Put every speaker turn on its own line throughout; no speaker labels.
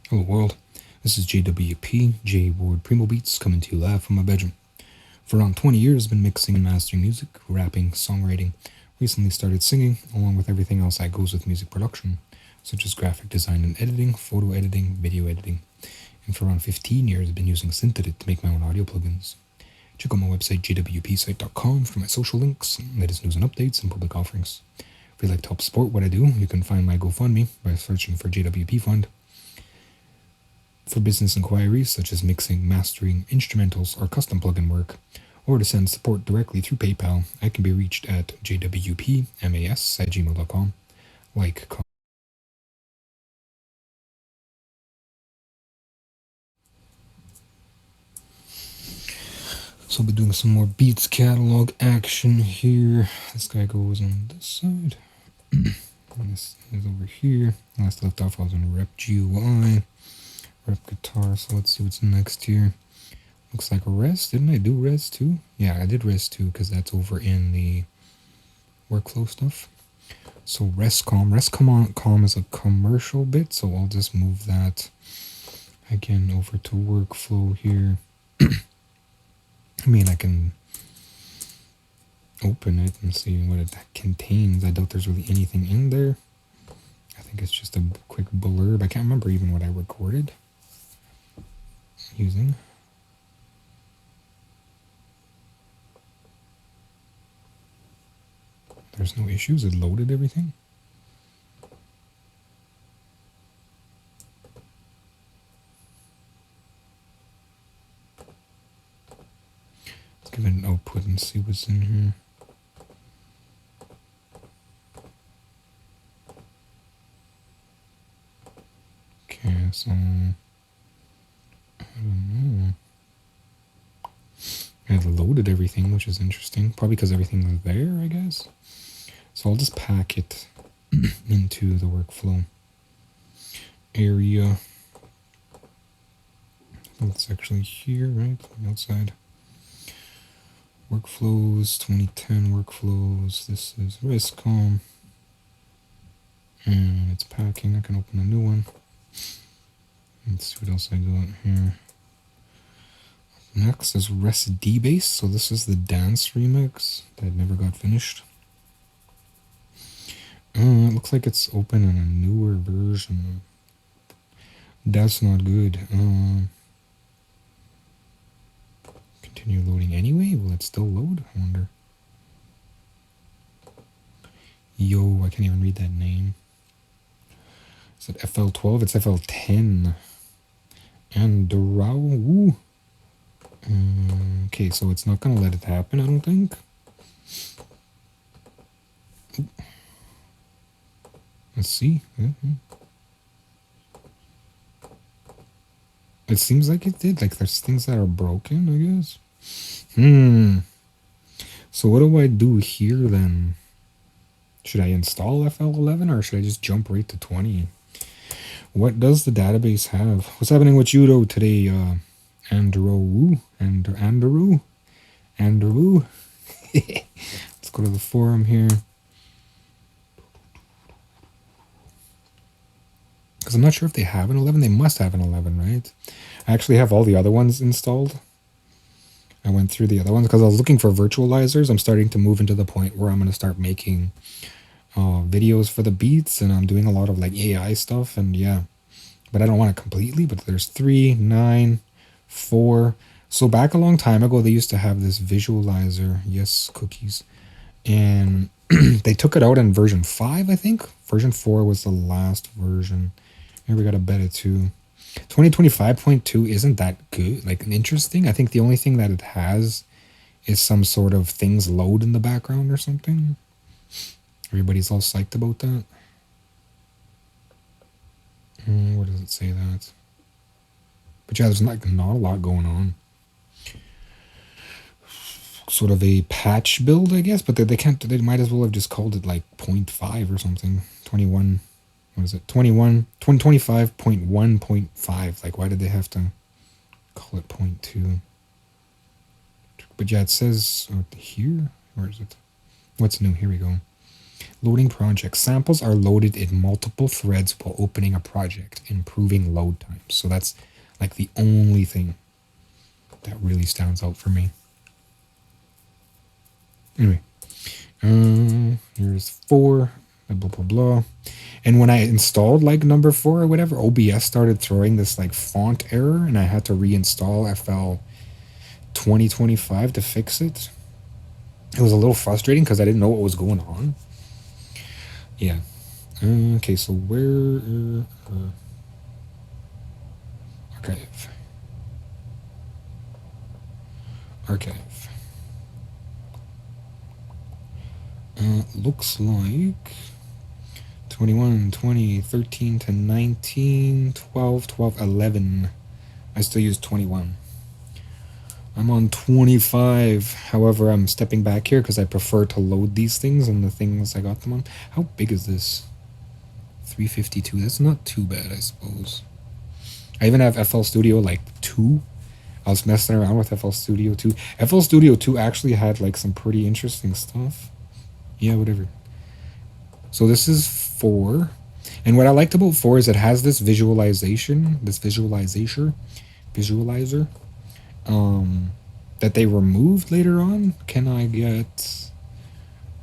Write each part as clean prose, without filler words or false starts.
Hello world, this is JWP, J-Word Primo Beats, coming to you live from my bedroom. For around 20 years, I've been mixing and mastering music, rapping, songwriting. Recently started singing, along with everything else that goes with music production, such as graphic design and editing, photo editing, video editing. And for around 15 years, I've been using Synthedit to make my own audio plugins. Check out my website, JWPsite.com, for my social links, latest news and updates, and public offerings. If you'd like to help support what I do, you can find my GoFundMe by searching for JWP Fund. For business inquiries such as mixing, mastering, instrumentals, or custom plugin work, or to send support directly through PayPal, I can be reached at jwpmas@gmail.com. Like, comment. So I'll be doing some more Beats catalog action here. This guy goes on this side. And this is over here. Last left off I was on Rep GUI, Rep Guitar, so let's see what's next here. Looks like a res. Didn't I do res too? Yeah, I did res too, because that's over in the workflow stuff. So rescom. Rescom is a commercial bit, so I'll just move that again over to workflow here. I mean, I can open it and see what it contains. I doubt there's really anything in there. I think it's just a quick blurb. I can't remember even what I recorded using. There's no issues. It loaded everything. Let's give it an output and see what's in here. Okay, so I don't know. It loaded everything, which is interesting. Probably because everything was there, I guess. So I'll just pack it into the workflow area. It's actually here, right? On the outside. Workflows, 2010 workflows. This is rescom. And it's packing. I can open a new one. Let's see what else I got here. Next is Rest D-Bass. So this is the dance remix that never got finished. It looks like it's open in a newer version. That's not good. Continue loading anyway? Will it still load? I wonder. Yo, I can't even read that name. Is it FL12? It's FL10. And Durao. Okay, so it's not gonna let it happen, I don't think. Let's see. It seems like it did. Like there's things that are broken, I guess. So what do I do here then? Should I install FL11 or should I just jump right to 20? What does the database have? What's happening with Judo today? Andrew. Let's go to the forum here. Because I'm not sure if they have an 11. They must have an 11, right? I actually have all the other ones installed. I went through the other ones because I was looking for virtualizers. I'm starting to move into the point where I'm going to start making videos for the beats, and I'm doing a lot of like AI stuff, and yeah. But I don't want it completely, but there's 3, 9, 4. So back a long time ago, they used to have this visualizer. Yes, cookies. And they took it out in version 5, I think. Version 4 was the last version. Here we got a beta 2. 2025.2 isn't that good, like interesting. I think the only thing that it has is some sort of things load in the background or something. Everybody's all psyched about that. Where does it say that? But yeah, there's not a lot going on. Sort of a patch build, I guess, but they might as well have just called it like 0.5 or something. 21. What is it? 25.1.5. Like, why did they have to call it 0.2? But yeah, it says here. Where is it? What's new? Here we go. Loading project. Samples are loaded in multiple threads while opening a project, improving load times. So that's like the only thing that really stands out for me. Anyway, here's 4, blah, blah, blah. And when I installed like number 4 or whatever, OBS started throwing this like font error, and I had to reinstall FL 2025 to fix it. It was a little frustrating because I didn't know what was going on. Yeah. Okay, so where... archive. Archive. Looks like 21, 20, 13 to 19, 12, 12, 11. I still use 21. I'm on 25. However, I'm stepping back here because I prefer to load these things and the things I got them on. How big is this? 352. That's not too bad, I suppose. I even have FL Studio like 2. I was messing around with FL Studio 2. FL Studio 2 actually had like some pretty interesting stuff. Yeah, whatever. So this is 4. And what I liked about 4 is it has this visualizer, that they removed later on. Can I get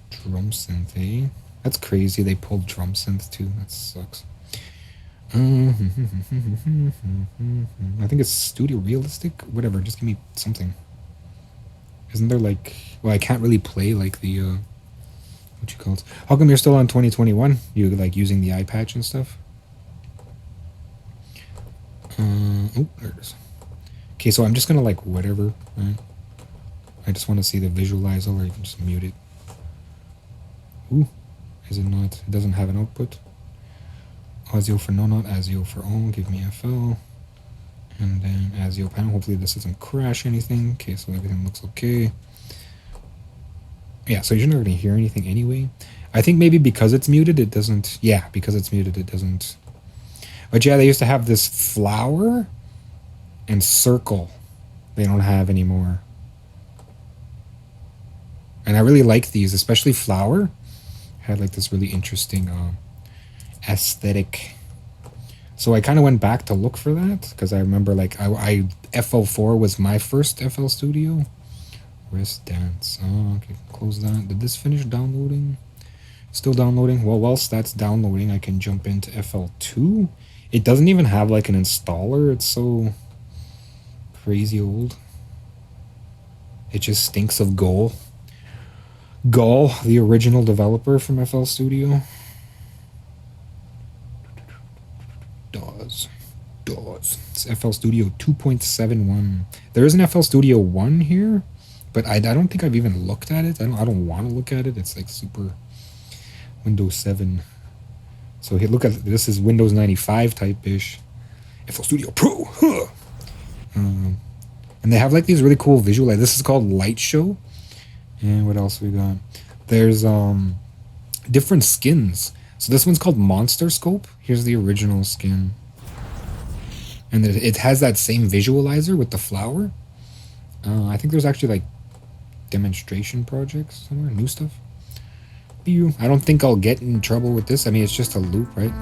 drum synth, eh? That's crazy. They pulled drum synth too. That sucks. I think it's Studio Realistic. Whatever. Just give me something. Isn't there like... Well, I can't really play like the... what you call it? How come you're still on 2021? You like using the eye patch and stuff? Oh, there it is. Okay, so I'm just gonna like whatever, right? I just want to see the visualizer, or you can just mute it. Ooh, is it not? It doesn't have an output. ASIO for no, not ASIO for all. Give me FL. And then ASIO panel. Hopefully this doesn't crash anything. Okay, so everything looks okay. Yeah, so you're not going to hear anything anyway. I think maybe because it's muted, it doesn't... Yeah, because it's muted, it doesn't... But yeah, they used to have this flower and circle. They don't have anymore. And I really like these, especially flower. Had like this really interesting aesthetic. So I kind of went back to look for that, because I remember like FL4 was my first FL Studio. Rest dance. Oh, okay, close that. Did this finish downloading? Still downloading? Well, whilst that's downloading, I can jump into FL2. It doesn't even have like an installer. It's so crazy old. It just stinks of Gol. Gol, the original developer from FL Studio. DAWs. It's FL Studio 2.71. There is an FL Studio 1 here. But I don't think I've even looked at it. I don't want to look at it. It's like super Windows 7. So here, look at this is Windows 95 type-ish. FL Studio Pro. Huh. And they have like these really cool visual. Like, this is called Light Show. And what else we got? There's different skins. So this one's called Monster Scope. Here's the original skin. And it has that same visualizer with the flower. I think there's actually like demonstration projects somewhere, new stuff. I don't think I'll get in trouble with this. I mean, it's just a loop, right?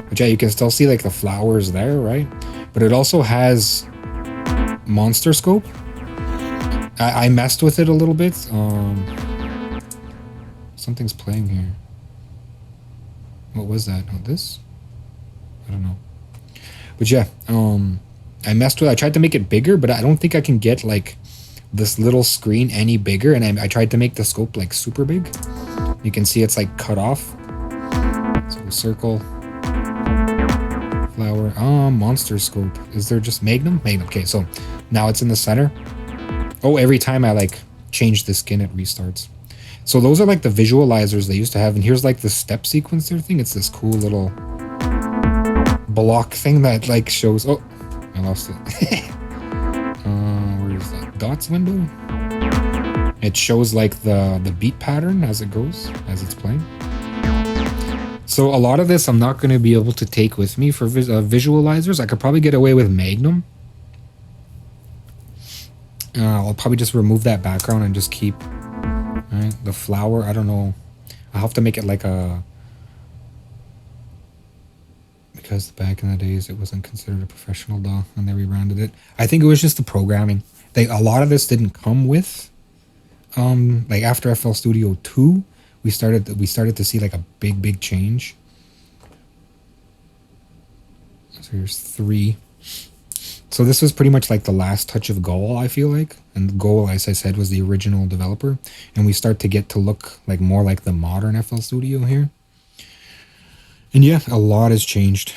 But yeah, you can still see like the flowers there, right? But it also has Monster Scope. I messed with it a little bit. Something's playing here. What was that? Oh, this? I don't know. But yeah, I messed with it. I tried to make it bigger, but I don't think I can get like this little screen any bigger. And I tried to make the scope like super big. You can see it's like cut off. So circle, flower. Monster Scope. Is there just Magnum? Magnum. Okay, so now it's in the center. Oh, every time I like change the skin, it restarts. So those are like the visualizers they used to have. And here's like the step sequencer thing. It's this cool little block thing that like shows... Oh, I lost it. Where is that? Dots window? It shows like the beat pattern as it goes, as it's playing. So a lot of this I'm not going to be able to take with me for visualizers. I could probably get away with Magnum. I'll probably just remove that background and just keep right? The flower, I don't know. I'll have to make it like a... Because back in the days, it wasn't considered a professional DAW, and they rebranded it. I think it was just the programming. A lot of this didn't come with... like after FL Studio 2, we started to see like a big change. So here's 3. So this was pretty much like the last touch of Goal, I feel like. And Goal, as I said, was the original developer. And we start to get to look like more like the modern FL Studio here. And yeah, a lot has changed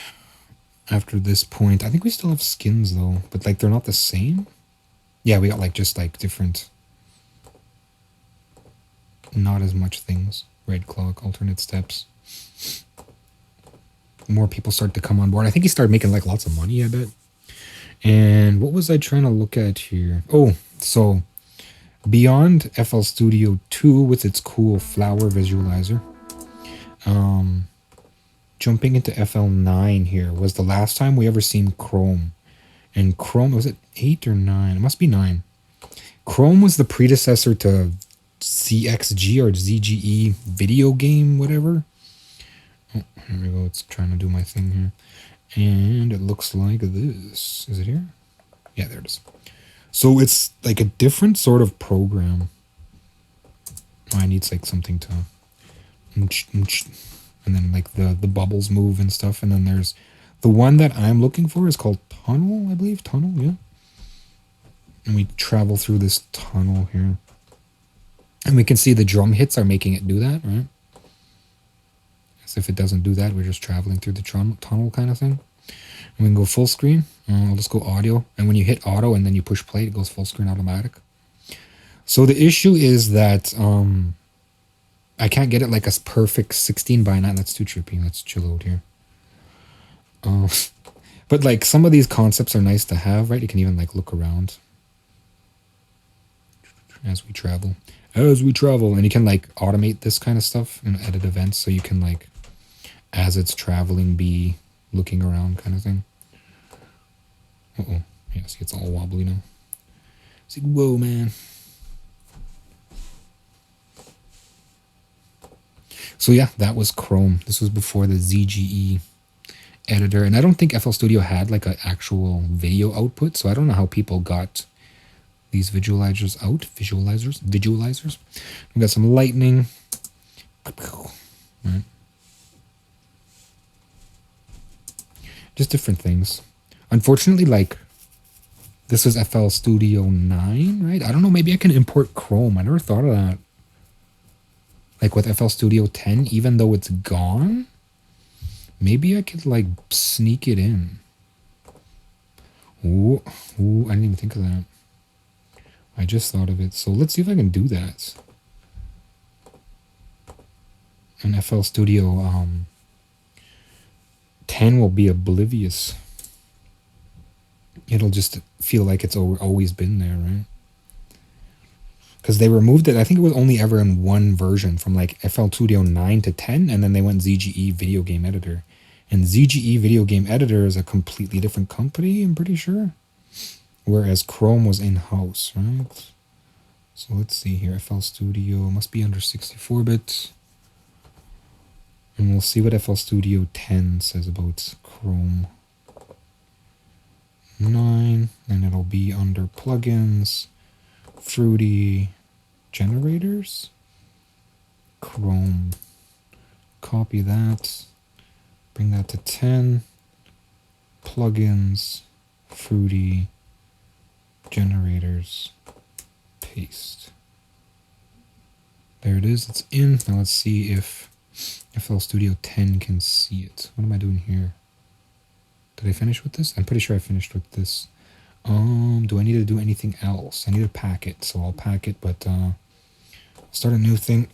after this point. I think we still have skins though, but like they're not the same. Yeah, we got like just like different, not as much things. Red clock, alternate steps. More people start to come on board. I think he started making like lots of money, I bet. And what was I trying to look at here? Oh, so beyond FL Studio 2 with its cool flower visualizer, jumping into FL9 here was the last time we ever seen Chrome. And Chrome, was it 8 or 9? It must be 9. Chrome was the predecessor to CXG or ZGE video game, whatever. Oh, here we go. It's trying to do my thing here. And it looks like this. Is it here? Yeah, there it is. So it's like a different sort of program. Oh, I need like something to... And then like the bubbles move and stuff. And then there's... The one that I'm looking for is called Tunnel, I believe. Tunnel, yeah. And we travel through this tunnel here. And we can see the drum hits are making it do that, right? As if it doesn't do that, we're just traveling through the tunnel kind of thing. And we can go full screen. I'll just go audio. And when you hit auto and then you push play, it goes full screen automatic. So the issue is that I can't get it like a perfect 16:9. That's too trippy. Let's chill out here. But like some of these concepts are nice to have, right? You can even like look around as we travel. And you can like automate this kind of stuff and edit events, so you can like, as it's traveling, be looking around kind of thing. Uh-oh. Yeah, see, it's all wobbly now. It's like, whoa, man. So yeah, that was Chrome. This was before the ZGE editor. And I don't think FL Studio had like an actual video output, so I don't know how people got these visualizers out. Visualizers. We got some lightning. Right. Just different things. Unfortunately, like, this was FL Studio 9, right? I don't know, maybe I can import Chrome. I never thought of that. Like with FL Studio 10, even though it's gone, maybe I could like sneak it in. Ooh, I didn't even think of that. I just thought of it. So let's see if I can do that. And FL Studio 10 will be oblivious. It'll just feel like it's always been there, right? Because they removed it. I think it was only ever in one version, from like FL Studio 9 to 10, and then they went ZGE Video Game Editor. And ZGE Video Game Editor is a completely different company, I'm pretty sure. Whereas Chrome was in-house, right? So let's see here. FL Studio must be under 64-bit. And we'll see what FL Studio 10 says about Chrome 9. And it'll be under plugins, Fruity, generators, Chrome. Copy that. Bring that to 10. Plugins, Fruity, generators, paste. There it is. It's in. Now let's see if FL Studio 10 can see it. What am I doing here? Did I finish with this? I'm pretty sure I finished with this. Do I need to do anything else? I need to pack it, so I'll pack it, but I'll start a new thing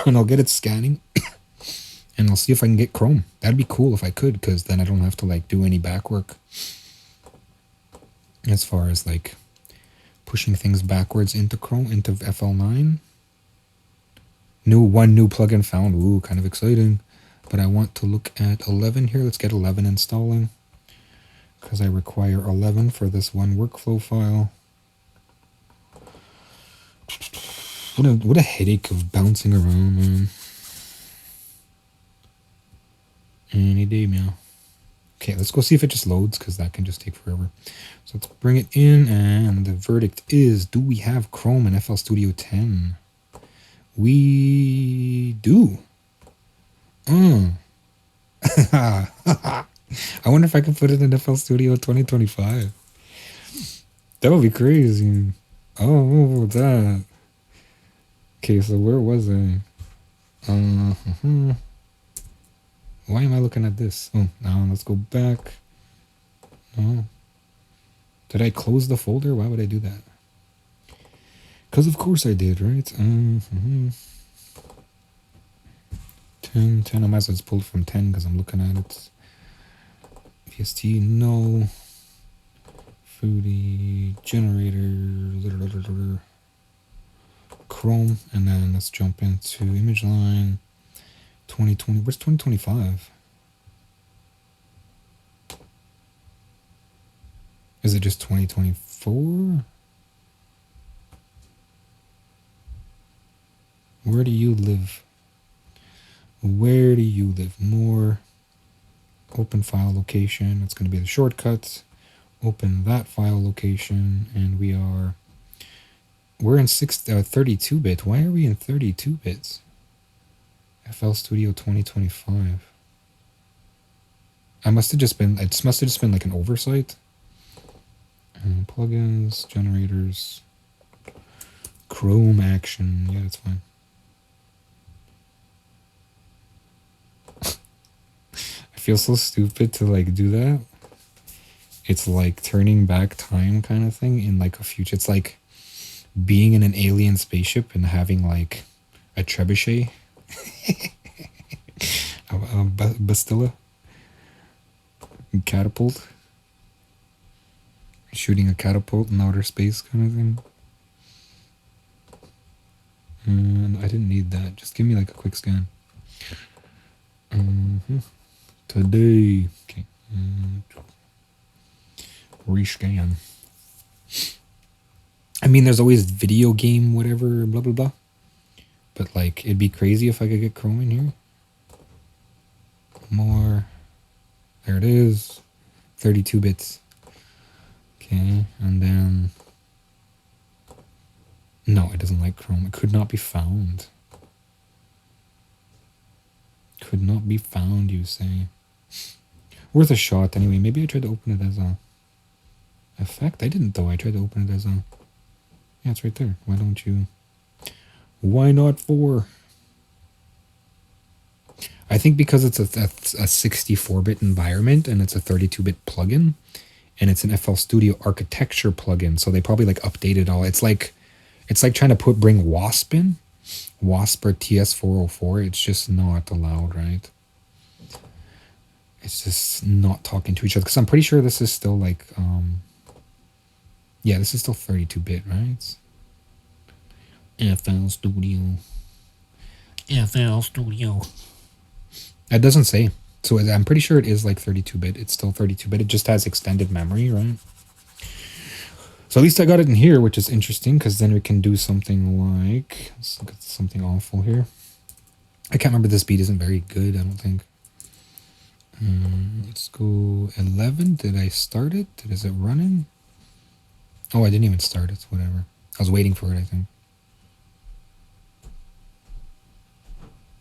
and I'll get it scanning and I'll see if I can get Chrome. That'd be cool if I could, because then I don't have to like do any back work as far as like pushing things backwards into Chrome, into FL9. One new plugin found. Ooh, kind of exciting. But I want to look at 11 here. Let's get 11 installing, because I require 11 for this one workflow file. What a headache of bouncing around, man. Any day, meow. Okay, let's go see if it just loads, because that can just take forever. So let's bring it in, and the verdict is, do we have Chrome in FL Studio 10? We do. I wonder if I can put it in FL Studio 2025. That would be crazy. Oh, that. Okay, so where was I? Why am I looking at this? Oh, now let's go back. No. Did I close the folder? Why would I do that? Because of course I did, right? 10, I might as well just pull it from 10 because I'm looking at it. VST, no. Fruity, generator, Chrome, and then let's jump into image line 2020. Where's 2025? Is it just 2024? Where do you live? Where do you live? More. Open file location. It's going to be the shortcut. Open that file location, and we're in 32-bit. Why are we in 32 bits? FL Studio 2025. It must have just been like an oversight. Plugins, generators, Chrome action. Yeah, that's fine. I feel so stupid to like do that. It's like turning back time kind of thing in like a future. It's like being in an alien spaceship and having like a trebuchet, a bastilla, catapult, shooting a catapult in outer space kind of thing. And I didn't need that. Just give me like a quick scan. Today. Okay. Rescan. I mean, there's always video game, whatever, blah, blah, blah. But, like, it'd be crazy if I could get Chrome in here. More. There it is. 32 bits. Okay, and then... No, it doesn't like Chrome. It could not be found. Could not be found, you say. Worth a shot, anyway. Maybe I tried to open it as a... effect? I didn't, though. I tried to open it as a... Yeah, it's right there. Why don't you... Why not 4? I think because it's a 64-bit environment and it's a 32-bit plugin and it's an FL Studio architecture plugin, so they probably like updated all. It's like trying to bring WASP in. WASP or TS404. It's just not allowed, right? It's just not talking to each other because I'm pretty sure this is still like yeah, this is still 32-bit, right? FL Studio. FL Studio. It doesn't say. So I'm pretty sure it is like 32-bit. It's still 32-bit. It just has extended memory, right? So at least I got it in here, which is interesting because then we can do something like... Let's look at something awful here. I can't remember. This beat isn't very good, I don't think. Let's go 11. Did I start it? Is it running? Oh, I didn't even start it. Whatever. I was waiting for it, I think.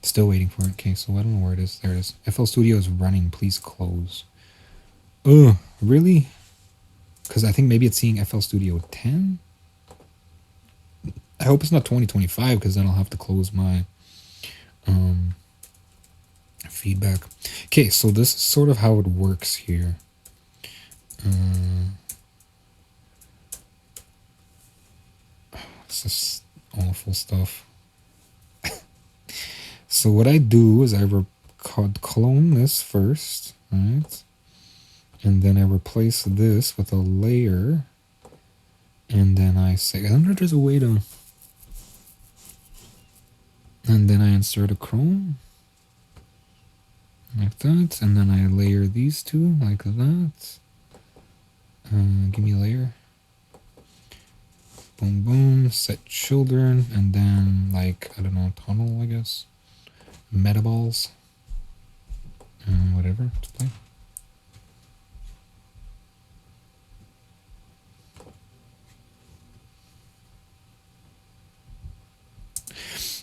Still waiting for it. Okay, so I don't know where it is. There it is. FL Studio is running. Please close. Ugh, really? Because I think maybe it's seeing FL Studio 10? I hope it's not 2025 because then I'll have to close my feedback. Okay, so this is sort of how it works here. This is awful stuff. So what I do is I clone this first, right? And then I replace this with a layer. And then I say, I wonder if there's a way to... And then I insert a Chrome. Like that. And then I layer these two like that. Give me a layer. Boom, boom. Set children. And then, like, I don't know, tunnel, I guess. Metaballs. Whatever. Let's play.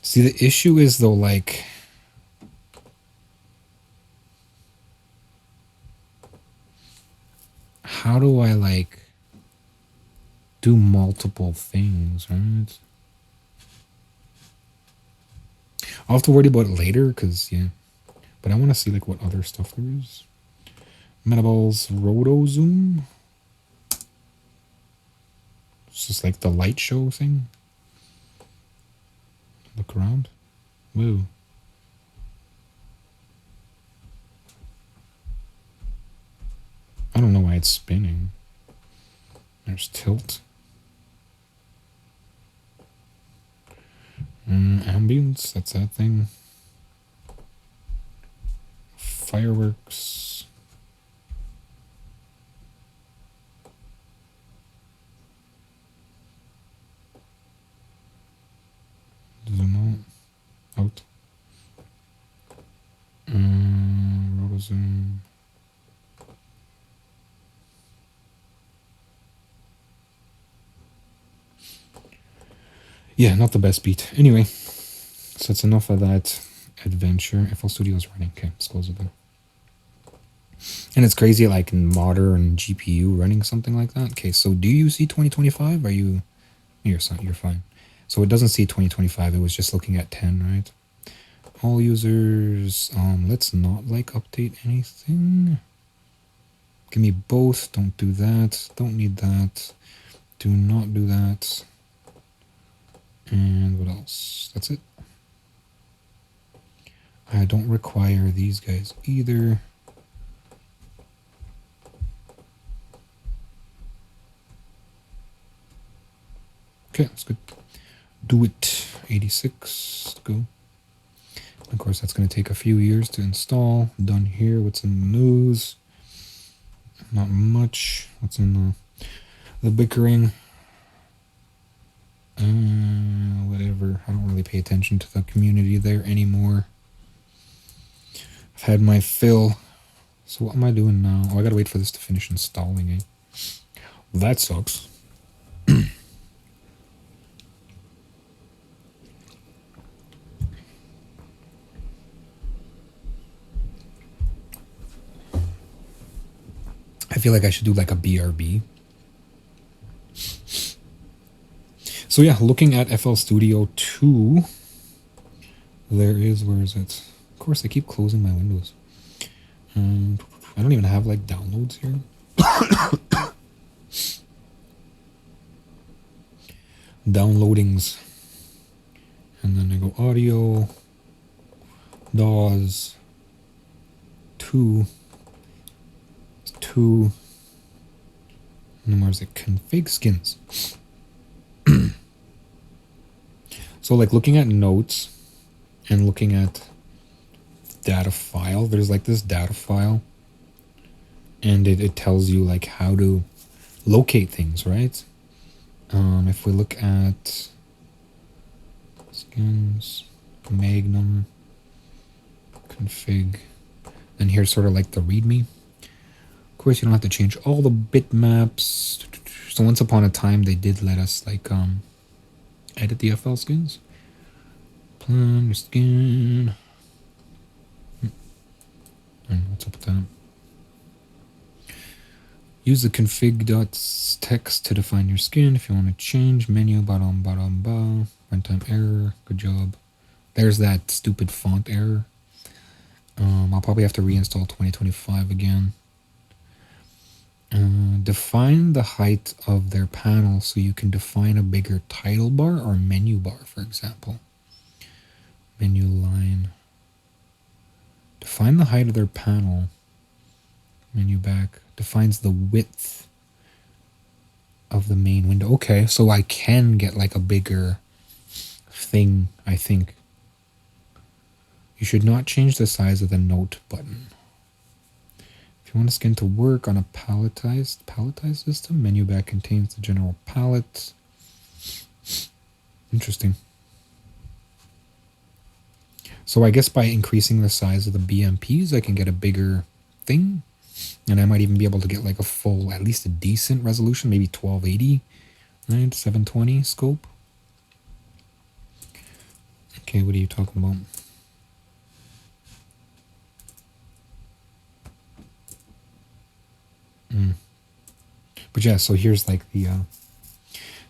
See, the issue is, though, like... How do I, like... do multiple things, right? I'll have to worry about it later, because, yeah. But I want to see, like, what other stuff there is. Metaballs Roto Zoom. It's just like the light show thing. Look around. Woo. I don't know why it's spinning. There's tilt. Ambience, that's that thing. Fireworks. Zoom out. Roto zoom. Yeah, not the best beat. Anyway, so it's enough of that adventure. FL Studio's running. Okay, let's close it there. And it's crazy, like in modern GPU running something like that. Okay, so do you see 2025? Are you... You're fine. So it doesn't see 2025. It was just looking at 10, right? All users. Let's not like update anything. Give me both. Don't do that. Don't need that. Do not do that. And what else? That's it. I don't require these guys either. Okay, that's good. Do it. 86. Go. Of course, that's going to take a few years to install. Done here. What's in the news? Not much. What's in the bickering? Whatever. I don't really pay attention to the community there anymore. I've had my fill. So what am I doing now? Oh, I gotta wait for this to finish installing, eh? That sucks. I feel like I should do like a BRB. So yeah, looking at FL Studio 2, there is, where is it? Of course, I keep closing my windows. I don't even have like downloads here. Downloadings. And then I go audio, DAWs, 2, and then where's it? Config skins. So like looking at notes and looking at data file, there's like this data file and it tells you like how to locate things, right? If we look at skins, Magnum, config, then here's sort of like the readme. Of course, you don't have to change all the bitmaps. So once upon a time, they did let us like edit the FL skins. Plan your skin. What's up with that? Use the config.text to define your skin if you want to change. Menu, bottom, runtime error. Good job. There's that stupid font error. I'll probably have to reinstall 2025 again. Define the height of their panel so you can define a bigger title bar or menu bar, for example. Menu line. Define the height of their panel. Menu back. Defines the width of the main window. Okay, so I can get like a bigger thing, I think. You should not change the size of the note button. If you want a skin to work on a palletized system, menu back contains the general palette. Interesting. So I guess by increasing the size of the BMPs, I can get a bigger thing. And I might even be able to get like a full, at least a decent resolution, maybe 1280, right? 720 scope. Okay, what are you talking about? But yeah, so here's like the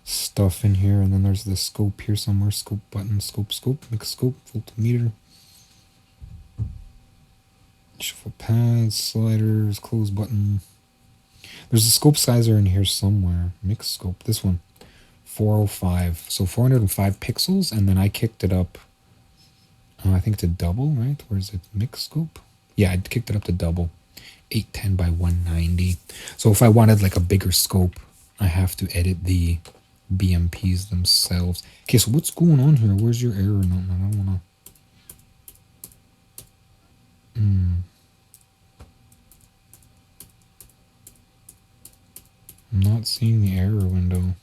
stuff in here, and then there's the scope here somewhere. Scope button, scope, mix scope, voltmeter. Shuffle pads, sliders, close button. There's a scope sizer in here somewhere. Mix scope, this one. 405. So 405 pixels, and then I kicked it up. I think to double, right? Where is it? Mix scope? Yeah, I kicked it up to double. 810 by 190. So if I wanted like a bigger scope, I have to edit the BMPs themselves. Okay, so what's going on here? Where's your error? No, I don't wanna. I'm not seeing the error window.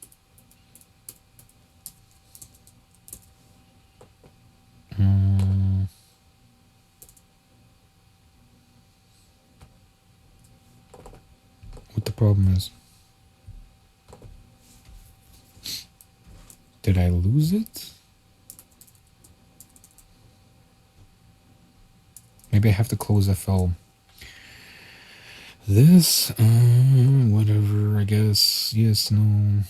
What the problem is? Did I lose it? Maybe I have to close FL. This, whatever, I guess. Yes, no.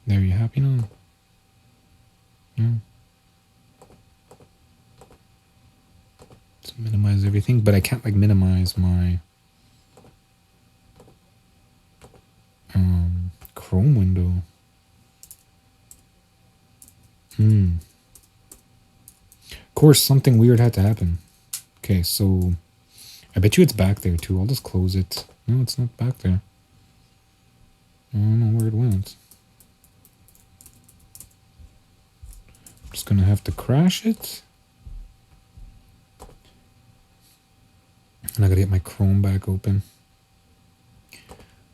There, you happy now? Yeah. Let's minimize everything, but I can't like minimize my Chrome window. Of course, something weird had to happen. Okay, so I bet you it's back there too. I'll just close it. No, it's not back there. I don't know where it went. I'm just gonna have to crash it. And I gotta get my Chrome back open.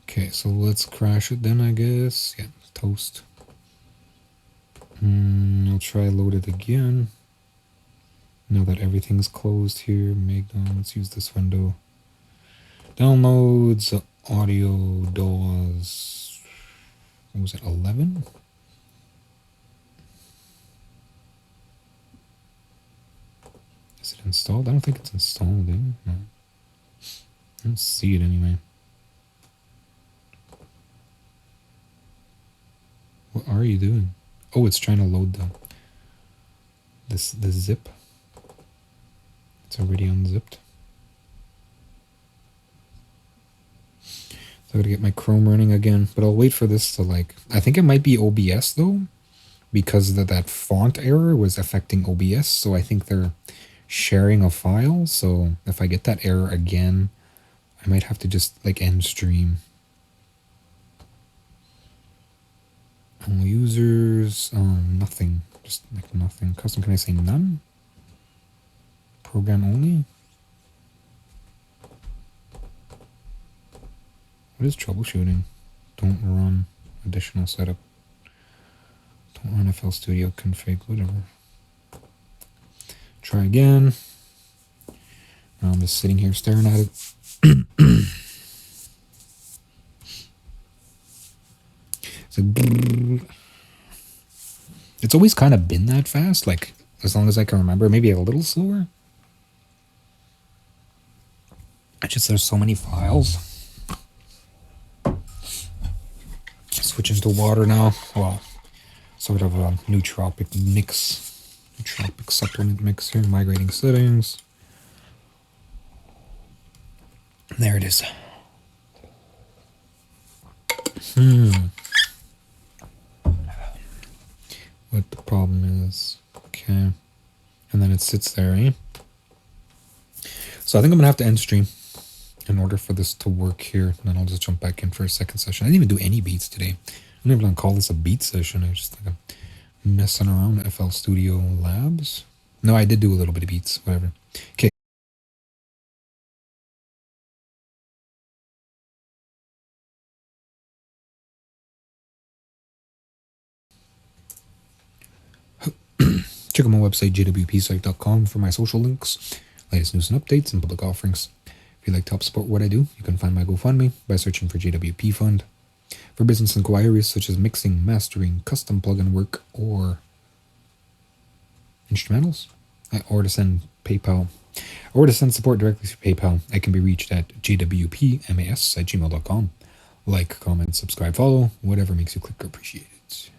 Okay, so let's crash it then, I guess. Yeah, toast. I'll try load it again. Now that everything's closed here, let's use this window. Downloads, audio, DAWs. What was it, 11? Is it installed? I don't think it's installed, eh? No. I don't see it anyway. What are you doing? Oh, it's trying to load the zip. It's already unzipped. So I gotta get my Chrome running again, but I'll wait for this to like, I think it might be OBS though, because that font error was affecting OBS, so I think they're sharing a file, so if I get that error again, I might have to just like end stream. Users, nothing, just like nothing. Custom, can I say none? Program only? What is troubleshooting? Don't run additional setup. Don't run FL Studio config, whatever. Try again. Now I'm just sitting here staring at it. So it's always kind of been that fast, like as long as I can remember, maybe a little slower. It's just there's so many files. Switch into water now. Well, sort of a nootropic mix, nootropic supplement mix here. Migrating settings. There it is. What the problem is. Okay. And then it sits there, eh? So I think I'm gonna have to end stream in order for this to work here. And then I'll just jump back in for a second session. I didn't even do any beats today. I'm not even gonna call this a beat session. I just think I'm messing around at FL Studio Labs. No, I did do a little bit of beats, whatever. Okay. Check out my website, JWPsite.com, for my social links, latest news and updates, and public offerings. If you'd like to help support what I do, you can find my GoFundMe by searching for JWP Fund. For business inquiries such as mixing, mastering, custom plugin work, or instrumentals, or to send support directly through PayPal, I can be reached at jwpmas@gmail.com. Like, comment, subscribe, follow, whatever makes you click or appreciate it.